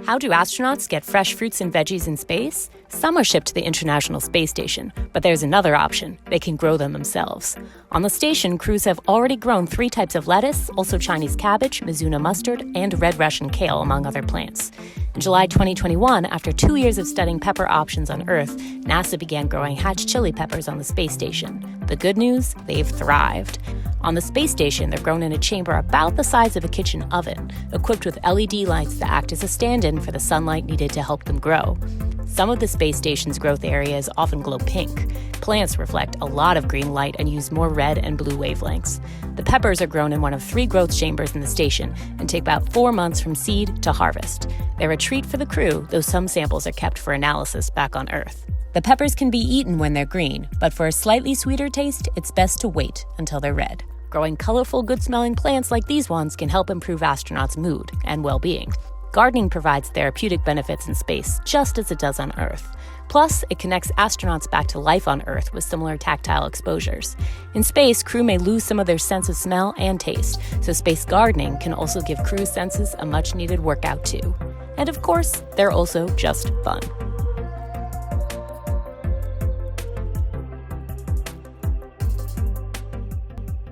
How do astronauts get fresh fruits and veggies in space? Some are shipped to the International Space Station, but there's another option. They can grow them themselves. On the station, crews have already grown 3 types of lettuce, also Chinese cabbage, Mizuna mustard, and red Russian kale, among other plants. In July 2021, after 2 years of studying pepper options on Earth, NASA began growing hatch chili peppers on the space station. The good news? They've thrived. On the space station, they're grown in a chamber about the size of a kitchen oven, equipped with LED lights that act as a stand-in for the sunlight needed to help them grow. Some of the space station's growth areas often glow pink. Plants reflect a lot of green light and use more red and blue wavelengths. The peppers are grown in one of 3 growth chambers in the station and take about 4 months from seed to harvest. They're a treat for the crew, though some samples are kept for analysis back on Earth. The peppers can be eaten when they're green, but for a slightly sweeter taste, it's best to wait until they're red. Growing colorful, good-smelling plants like these ones can help improve astronauts' mood and well-being. Gardening provides therapeutic benefits in space, just as it does on Earth. Plus, it connects astronauts back to life on Earth with similar tactile exposures. In space, crew may lose some of their sense of smell and taste, so space gardening can also give crew senses a much-needed workout too. And of course, they're also just fun.